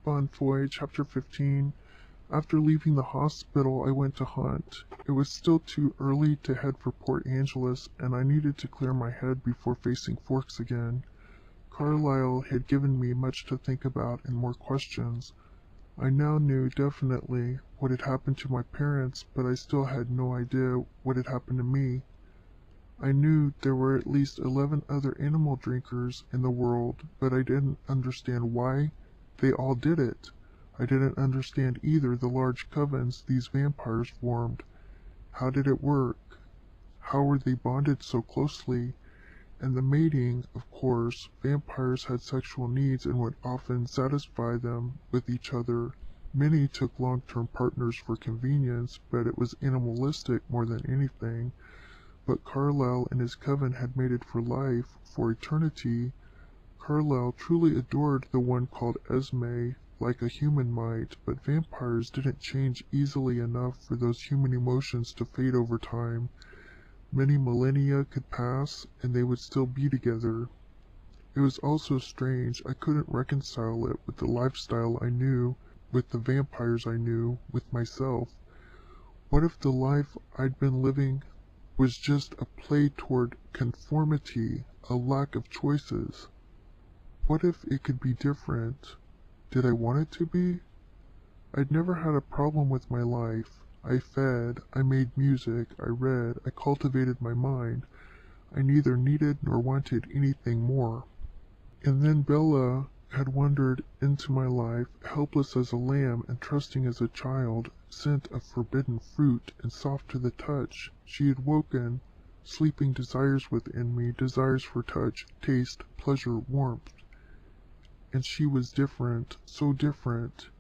Bonne Foi, Chapter 15. After leaving the hospital, I went to hunt. It was still too early to head for Port Angeles, and I needed to clear my head before facing Forks again. Carlisle had given me much to think about and more questions. I now knew definitely what had happened to my parents, but I still had no idea what had happened to me. I knew there were at least 11 other animal drinkers in the world, but I didn't understand why they all did it. I didn't understand either the large covens these vampires formed. How did it work? How were they bonded so closely? And the mating, of course, vampires had sexual needs and would often satisfy them with each other. Many took long-term partners for convenience, but it was animalistic more than anything. But Carlisle and his coven had mated for life, for eternity. Carlisle truly adored the one called Esme, like a human might, but vampires didn't change easily enough for those human emotions to fade over time. Many millennia could pass, and they would still be together. It was also strange. I couldn't reconcile it with the lifestyle I knew, with the vampires I knew, with myself. What if the life I'd been living was just a play toward conformity, a lack of choices? What if it could be different? Did I want it to be? I'd never had a problem with my life. I fed, I made music, I read, I cultivated my mind. I neither needed nor wanted anything more. And then Bella had wandered into my life, helpless as a lamb and trusting as a child, scent of forbidden fruit and soft to the touch. She had woken sleeping desires within me, desires for touch, taste, pleasure, warmth. And she was different, so different.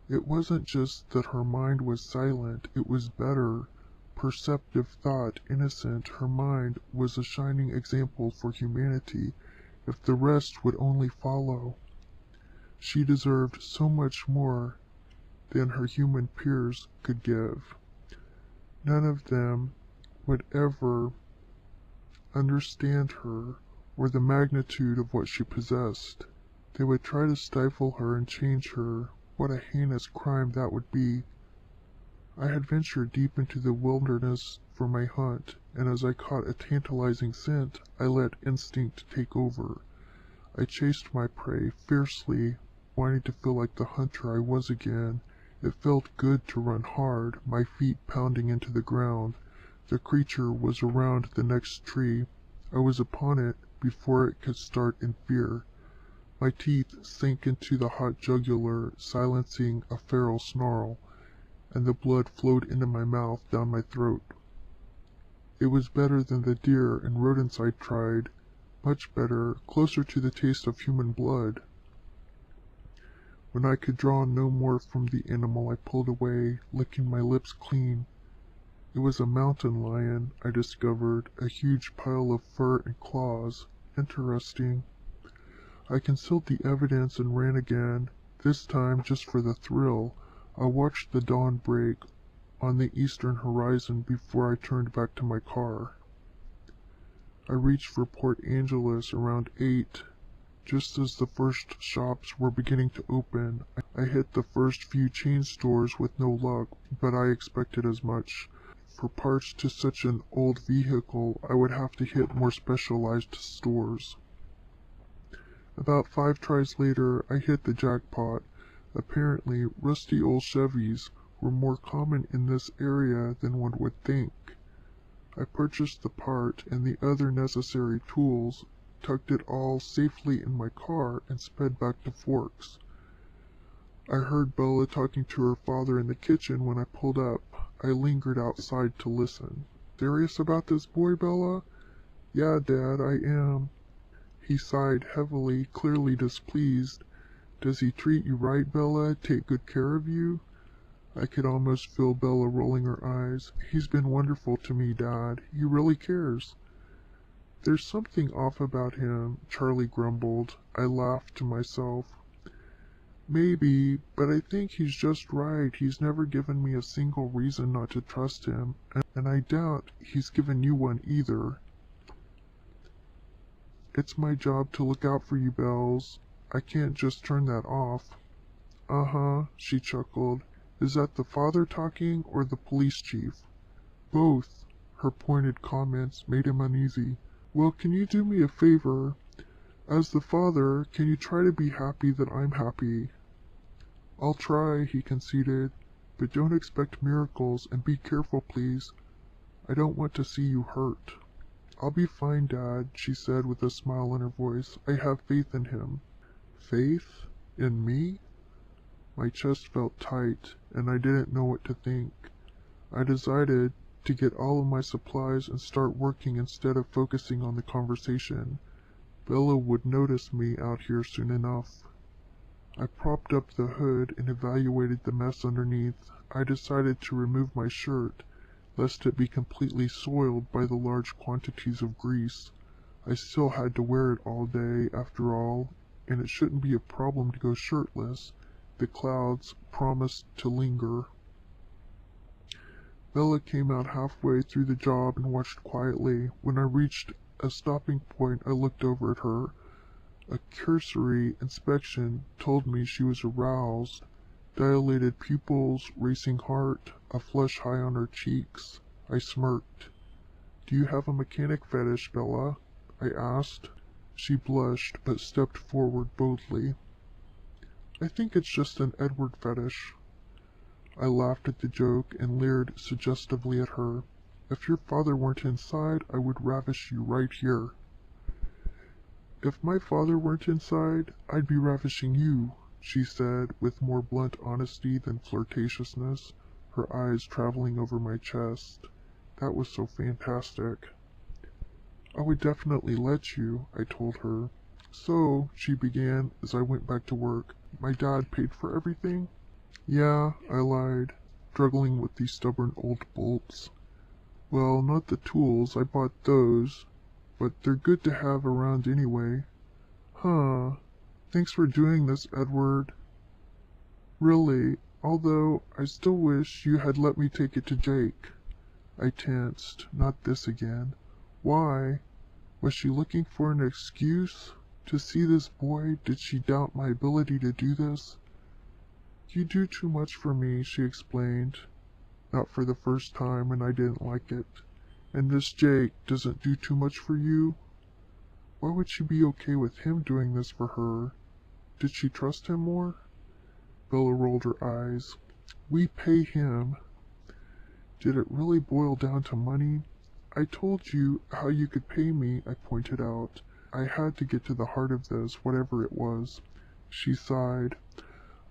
It wasn't just that her mind was silent, it was better. Perceptive thought, innocent, her mind was a shining example for humanity, if the rest would only follow. She deserved so much more than her human peers could give. None of them would ever understand her or the magnitude of what she possessed. They would try to stifle her and change her. What a heinous crime that would be. I had ventured deep into the wilderness for my hunt, and as I caught a tantalizing scent, I let instinct take over. I chased my prey fiercely, wanting to feel like the hunter I was again. It felt good to run hard, my feet pounding into the ground. The creature was around the next tree. I was upon it before it could start in fear. My teeth sank into the hot jugular, silencing a feral snarl, and the blood flowed into my mouth down my throat. It was better than the deer and rodents I'd tried, much better, closer to the taste of human blood. When I could draw no more from the animal, I pulled away, licking my lips clean. It was a mountain lion, I discovered, a huge pile of fur and claws. Interesting. I concealed the evidence and ran again, this time just for the thrill. I watched the dawn break on the eastern horizon before I turned back to my car. I reached for Port Angeles around 8. Just as the first shops were beginning to open, I hit the first few chain stores with no luck, but I expected as much. For parts to such an old vehicle, I would have to hit more specialized stores. About 5 tries later, I hit the jackpot. Apparently, rusty old Chevys were more common in this area than one would think. I purchased the part and the other necessary tools, tucked it all safely in my car, and sped back to Forks. I heard Bella talking to her father in the kitchen when I pulled up. I lingered outside to listen. "Serious about this boy, Bella?" "Yeah, Dad, I am." He sighed heavily, clearly displeased. "Does he treat you right, Bella? Take good care of you?" I could almost feel Bella rolling her eyes. "He's been wonderful to me, Dad. He really cares." "There's something off about him," Charlie grumbled. I laughed to myself. "Maybe, but I think he's just right. He's never given me a single reason not to trust him, and I doubt he's given you one either." "It's my job to look out for you, Bells. I can't just turn that off." Uh-huh, she chuckled. Is that the father talking or the police chief? Both. Her pointed comments made him uneasy. Well, can you do me a favor? As the father, can you try to be happy that I'm happy? I'll try, he conceded, but don't expect miracles and be careful, please. I don't want to see you hurt. I'll be fine, Dad, she said with a smile in her voice. I have faith in him. Faith? In me? My chest felt tight, and I didn't know what to think. I decided to get all of my supplies and start working instead of focusing on the conversation. Bella would notice me out here soon enough. I propped up the hood and evaluated the mess underneath. I decided to remove my shirt, lest it be completely soiled by the large quantities of grease. I still had to wear it all day, after all, and it shouldn't be a problem to go shirtless. The clouds promised to linger. Bella came out halfway through the job and watched quietly. When I reached a stopping point, I looked over at her. A cursory inspection told me she was aroused. Dilated pupils, racing heart, a flush high on her cheeks. I smirked. Do you have a mechanic fetish, Bella? I asked. She blushed, but stepped forward boldly. I think it's just an Edward fetish. I laughed at the joke and leered suggestively at her. If your father weren't inside, I would ravish you right here. If my father weren't inside, I'd be ravishing you, she said, with more blunt honesty than flirtatiousness, her eyes traveling over my chest. That was so fantastic. I would definitely let you, I told her. So, she began as I went back to work, my dad paid for everything? Yeah, I lied, struggling with these stubborn old bolts. Well, not the tools, I bought those, but they're good to have around anyway. Huh. Thanks for doing this, Edward. Really, although I still wish you had let me take it to Jake. I tensed. Not this again. Why? Was she looking for an excuse? To see this boy, did she doubt my ability to do this? You do too much for me, she explained. Not for the first time, and I didn't like it. And this Jake doesn't do too much for you? Why would she be okay with him doing this for her? Did she trust him more? Bella rolled her eyes. We pay him. Did it really boil down to money? I told you how you could pay me, I pointed out. I had to get to the heart of this, whatever it was. She sighed.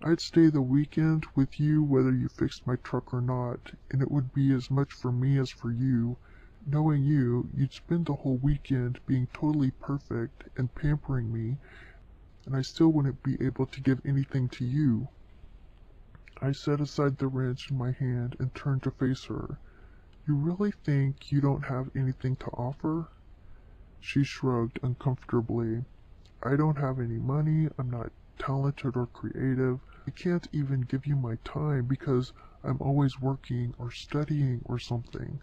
I'd stay the weekend with you whether you fixed my truck or not, and it would be as much for me as for you. Knowing you, you'd spend the whole weekend being totally perfect and pampering me, and I still wouldn't be able to give anything to you. I set aside the wrench in my hand and turned to face her. You really think you don't have anything to offer? She shrugged uncomfortably. I don't have any money, I'm not talented or creative. I can't even give you my time because I'm always working or studying or something.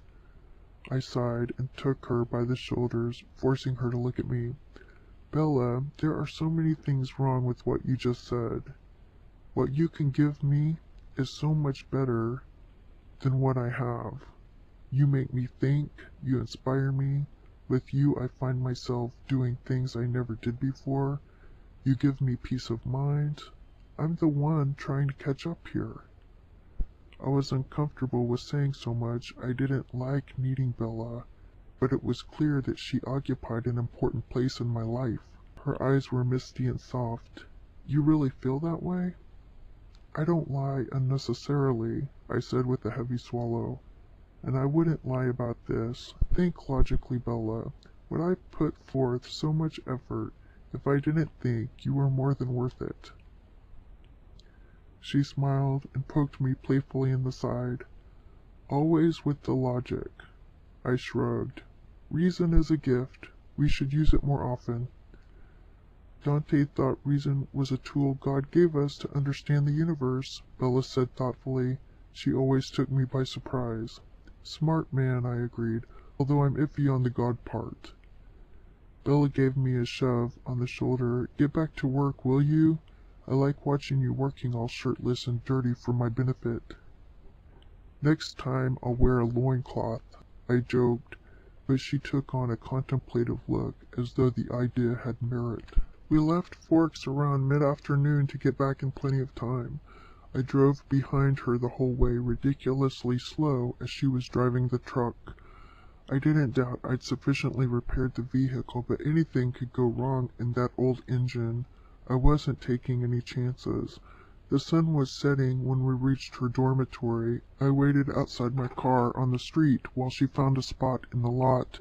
I sighed and took her by the shoulders, forcing her to look at me. Bella, there are so many things wrong with what you just said. What you can give me is so much better than what I have. You make me think, you inspire me. With you I find myself doing things I never did before. You give me peace of mind. I'm the one trying to catch up here. I was uncomfortable with saying so much. I didn't like needing Bella, but it was clear that she occupied an important place in my life. Her eyes were misty and soft. You really feel that way? I don't lie unnecessarily, I said with a heavy swallow. And I wouldn't lie about this. Think logically, Bella. Would I put forth so much effort if I didn't think you were more than worth it? She smiled and poked me playfully in the side. Always with the logic. I shrugged. Reason is a gift. We should use it more often. Dante thought reason was a tool God gave us to understand the universe, Bella said thoughtfully. She always took me by surprise. Smart man, I agreed, although I'm iffy on the God part. Bella gave me a shove on the shoulder. Get back to work, will you? I like watching you working all shirtless and dirty for my benefit. Next time I'll wear a loincloth, I joked, but she took on a contemplative look, as though the idea had merit. We left Forks around mid-afternoon to get back in plenty of time. I drove behind her the whole way, ridiculously slow, as she was driving the truck. I didn't doubt I'd sufficiently repaired the vehicle, but anything could go wrong in that old engine. I wasn't taking any chances. The sun was setting when we reached her dormitory. I waited outside my car on the street while she found a spot in the lot.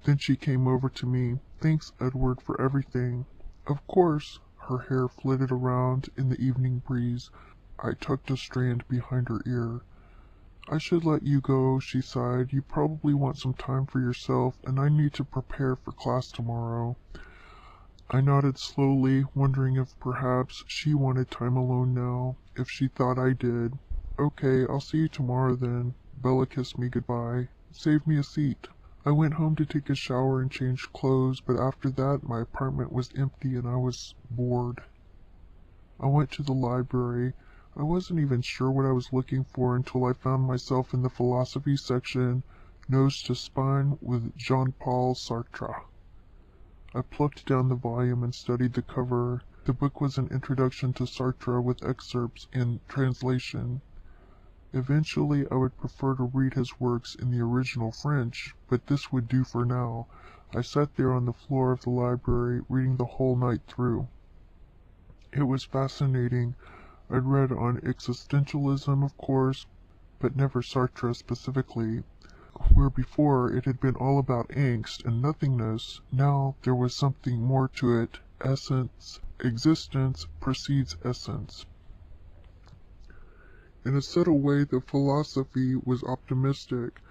Then she came over to me. "Thanks, Edward, for everything." "Of course." Her hair flitted around in the evening breeze. I tucked a strand behind her ear. "I should let you go," she sighed. "You probably want some time for yourself, and I need to prepare for class tomorrow." I nodded slowly, wondering if perhaps she wanted time alone now, if she thought I did. "Okay, I'll see you tomorrow then." Bella kissed me goodbye. "Save me a seat." I went home to take a shower and change clothes, but after that my apartment was empty and I was bored. I went to the library. I wasn't even sure what I was looking for until I found myself in the philosophy section, nose to spine with Jean-Paul Sartre. I plucked down the volume and studied the cover. The book was an introduction to Sartre with excerpts in translation. Eventually I would prefer to read his works in the original French, but this would do for now. I sat there on the floor of the library, reading the whole night through. It was fascinating. I'd read on existentialism, of course, but never Sartre specifically. Where before it had been all about angst and nothingness, now there was something more to it. Essence. Existence precedes essence. In a subtle way, the philosophy was optimistic.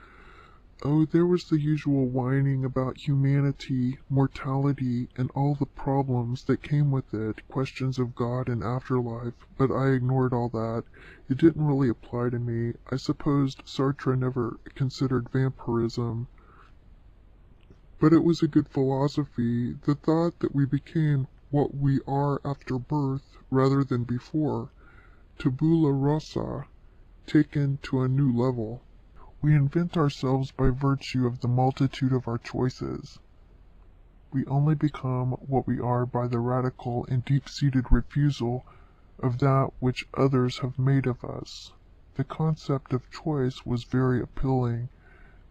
Oh, there was the usual whining about humanity, mortality, and all the problems that came with it, questions of God and afterlife, but I ignored all that. It didn't really apply to me. I supposed Sartre never considered vampirism. But it was a good philosophy, the thought that we became what we are after birth rather than before. Tabula rasa, taken to a new level. We invent ourselves by virtue of the multitude of our choices. We only become what we are by the radical and deep-seated refusal of that which others have made of us. The concept of choice was very appealing,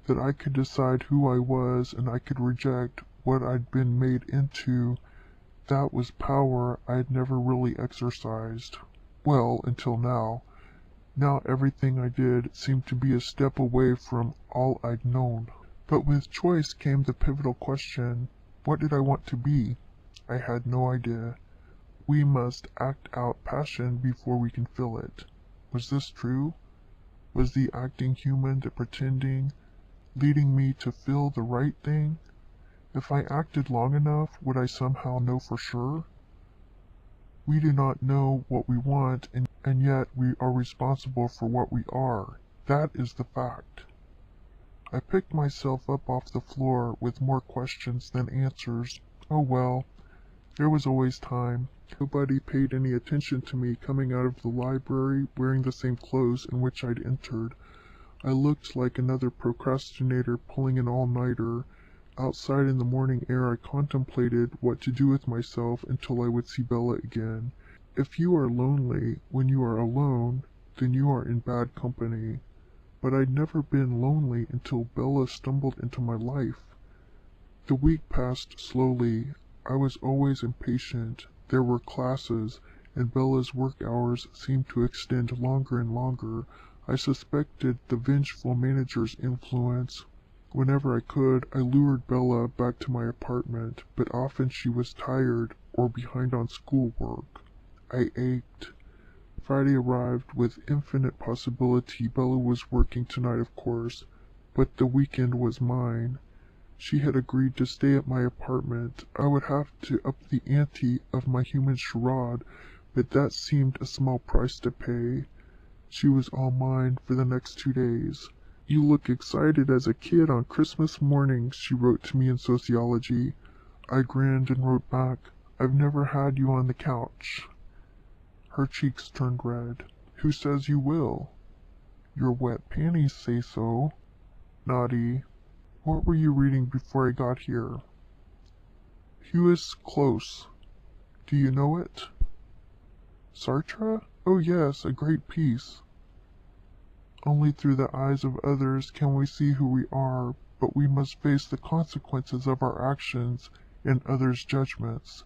that I could decide who I was and I could reject what I'd been made into. That was power I had never really exercised. Well, until now. Now everything I did seemed to be a step away from all I'd known. But with choice came the pivotal question, what did I want to be? I had no idea. We must act out passion before we can feel it. Was this true? Was the acting human, the pretending, leading me to feel the right thing? If I acted long enough, would I somehow know for sure? We do not know what we want, and yet we are responsible for what we are. That is the fact. I picked myself up off the floor with more questions than answers. Oh well, there was always time. Nobody paid any attention to me coming out of the library wearing the same clothes in which I'd entered. I looked like another procrastinator pulling an all-nighter. Outside in the morning air I contemplated what to do with myself until I would see Bella again. If you are lonely when you are alone, then you are in bad company. But I'd never been lonely until Bella stumbled into my life. The week passed slowly. I was always impatient. There were classes, and Bella's work hours seemed to extend longer and longer. I suspected the vengeful manager's influence. Whenever I could, I lured Bella back to my apartment, but often she was tired or behind on schoolwork. I ached. Friday arrived with infinite possibility. Bella was working tonight, of course, but the weekend was mine. She had agreed to stay at my apartment. I would have to up the ante of my human charade, but that seemed a small price to pay. She was all mine for the next 2 days. "You look excited as a kid on Christmas morning," she wrote to me in sociology. I grinned and wrote back, "I've never had you on the couch." Her cheeks turned red. Who says you will? Your wet panties say so. Naughty. What were you reading before I got here? Hugh's Close. Do you know it? Sartre? Oh yes, a great piece. Only through the eyes of others can we see who we are, but we must face the consequences of our actions and others' judgments.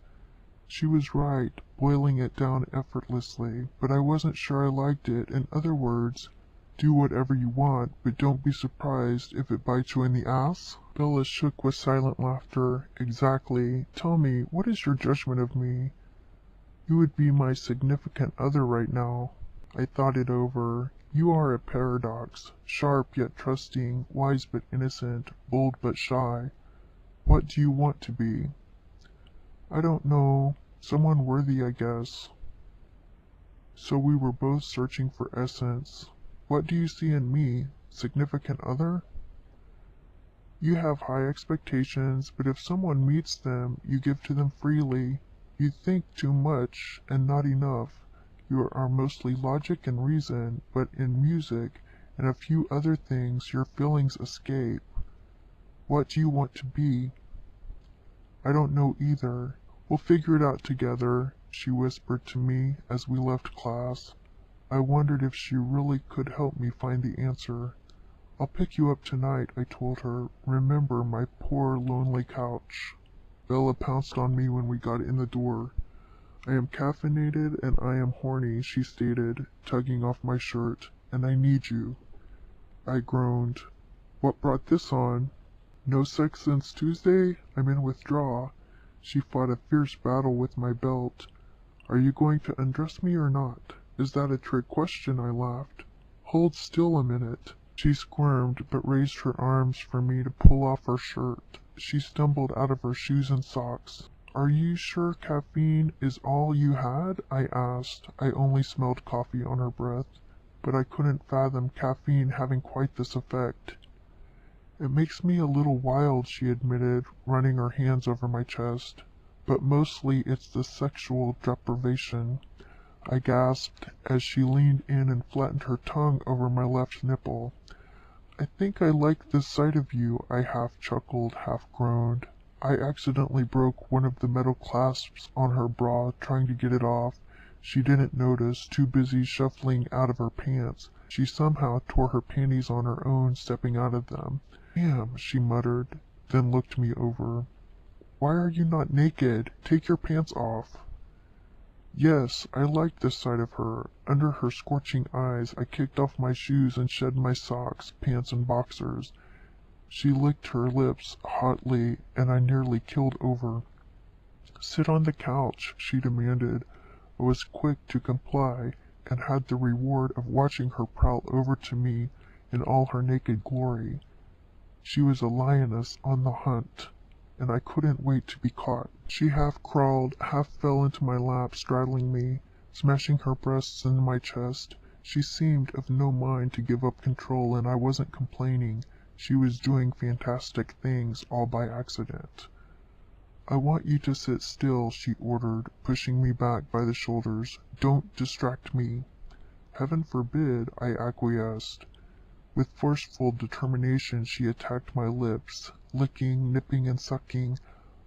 She was right, boiling it down effortlessly, but I wasn't sure I liked it. In other words, do whatever you want, but don't be surprised if it bites you in the ass? Bella shook with silent laughter. Exactly. Tell me, what is your judgment of me? You would be my significant other right now. I thought it over. You are a paradox, sharp yet trusting, wise but innocent, bold but shy. What do you want to be? I don't know. Someone worthy, I guess. So we were both searching for essence. What do you see in me? Significant other? You have high expectations, but if someone meets them, you give to them freely. You think too much and not enough. You are mostly logic and reason, but in music and a few other things your feelings escape. What do you want to be? I don't know either. We'll figure it out together, she whispered to me as we left class. I wondered if she really could help me find the answer. I'll pick you up tonight, I told her. Remember my poor lonely couch. Bella pounced on me when we got in the door. I am caffeinated and I am horny, she stated, tugging off my shirt, and I need you. I groaned. What brought this on? No sex since Tuesday? I'm in withdrawal. She fought a fierce battle with my belt. Are you going to undress me or not? Is that a trick question? I laughed. Hold still a minute. She squirmed, but raised her arms for me to pull off her shirt. She stumbled out of her shoes and socks. Are you sure caffeine is all you had? I asked. I only smelled coffee on her breath, but I couldn't fathom caffeine having quite this effect. It makes me a little wild, she admitted, running her hands over my chest. But mostly it's the sexual deprivation. I gasped as she leaned in and flattened her tongue over my left nipple. I think I like this side of you, I half chuckled, half groaned. I accidentally broke one of the metal clasps on her bra, trying to get it off. She didn't notice, too busy shuffling out of her pants. She somehow tore her panties on her own, stepping out of them. Damn, she muttered, then looked me over. Why are you not naked? Take your pants off. Yes, I liked this side of her. Under her scorching eyes, I kicked off my shoes and shed my socks, pants, and boxers. She licked her lips hotly, and I nearly killed over. Sit on the couch, she demanded. I was quick to comply, and had the reward of watching her prowl over to me in all her naked glory. She was a lioness on the hunt, and I couldn't wait to be caught. She half crawled, half fell into my lap, straddling me, smashing her breasts into my chest. She seemed of no mind to give up control, and I wasn't complaining. She was doing fantastic things, all by accident. I want you to sit still, she ordered, pushing me back by the shoulders. Don't distract me. Heaven forbid, I acquiesced. With forceful determination she attacked my lips, licking, nipping, and sucking.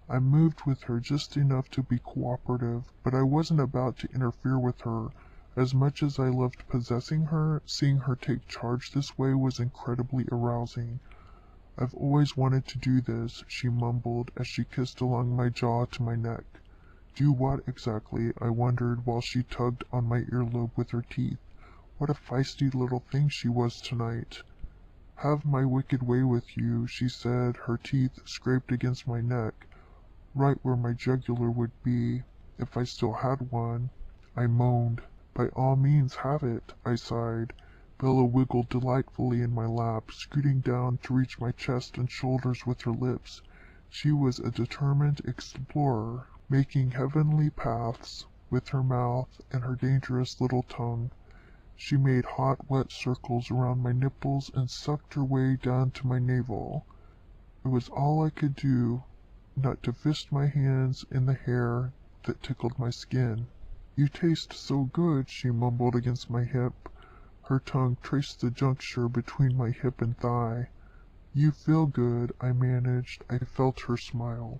I moved with her just enough to be cooperative, but I wasn't about to interfere with her. As much as I loved possessing her, seeing her take charge this way was incredibly arousing. I've always wanted to do this, she mumbled as she kissed along my jaw to my neck. Do what exactly? I wondered while she tugged on my earlobe with her teeth. What a feisty little thing she was tonight. Have my wicked way with you, she said, her teeth scraped against my neck, right where my jugular would be, if I still had one. I moaned. By all means have it, I sighed. Bella wiggled delightfully in my lap, scooting down to reach my chest and shoulders with her lips. She was a determined explorer, making heavenly paths with her mouth and her dangerous little tongue. She made hot, wet circles around my nipples and sucked her way down to my navel. It was all I could do not to fist my hands in the hair that tickled my skin. You taste so good, she mumbled against my hip. Her tongue traced the juncture between my hip and thigh. You feel good, I managed. I felt her smile.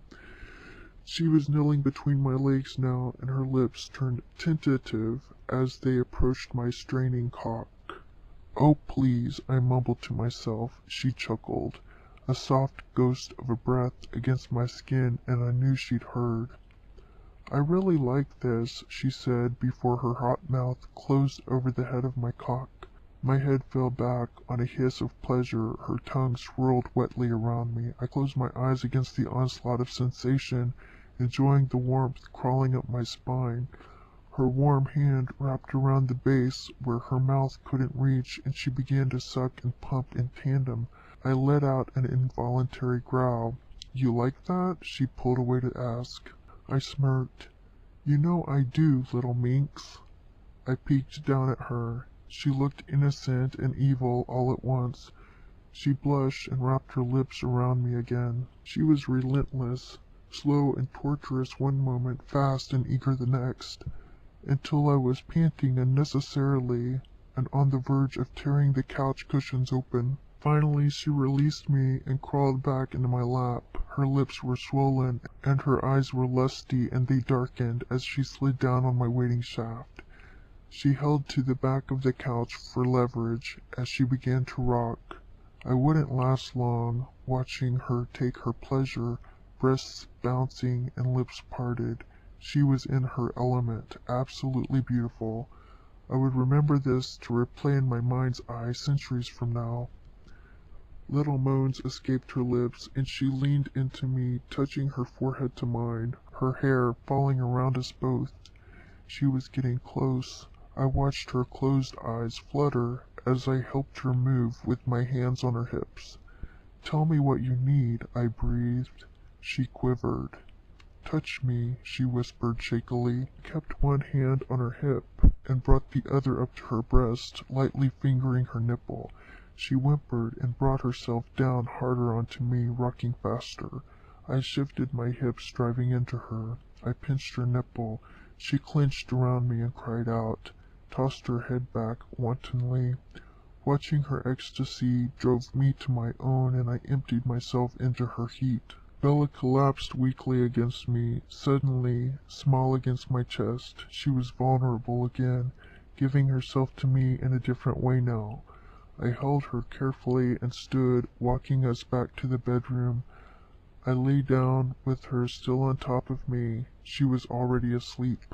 She was kneeling between my legs now, and her lips turned tentative as they approached my straining cock. Oh, please, I mumbled to myself. She chuckled, a soft ghost of a breath against my skin, and I knew she'd heard. I really like this, she said before her hot mouth closed over the head of my cock. My head fell back on a hiss of pleasure. Her tongue swirled wetly around me. I closed my eyes against the onslaught of sensation, enjoying the warmth crawling up my spine. Her warm hand wrapped around the base where her mouth couldn't reach, and she began to suck and pump in tandem. I let out an involuntary growl. You like that? She pulled away to ask. I smirked. You know I do, little minx. I peeked down at her. She looked innocent and evil all at once. She blushed and wrapped her lips around me again. She was relentless, slow and torturous one moment, fast and eager the next, until I was panting unnecessarily and on the verge of tearing the couch cushions open. Finally she released me and crawled back into my lap. Her lips were swollen and her eyes were lusty, and they darkened as she slid down on my waiting shaft. She held to the back of the couch for leverage as she began to rock. I wouldn't last long, watching her take her pleasure, breasts bouncing and lips parted. She was in her element, absolutely beautiful. I would remember this to replay in my mind's eye centuries from now. Little moans escaped her lips, and she leaned into me, touching her forehead to mine, her hair falling around us both. She was getting close. I watched her closed eyes flutter as I helped her move with my hands on her hips. Tell me what you need, I breathed. She quivered. Touch me, she whispered shakily, kept one hand on her hip, and brought the other up to her breast, lightly fingering her nipple. She whimpered and brought herself down harder onto me, rocking faster. I shifted my hips, driving into her. I pinched her nipple. She clenched around me and cried out, tossed her head back wantonly. Watching her ecstasy drove me to my own, and I emptied myself into her heat. Bella collapsed weakly against me, suddenly small against my chest. She was vulnerable again, giving herself to me in a different way now. I held her carefully and stood, walking us back to the bedroom. I lay down with her still on top of me. She was already asleep.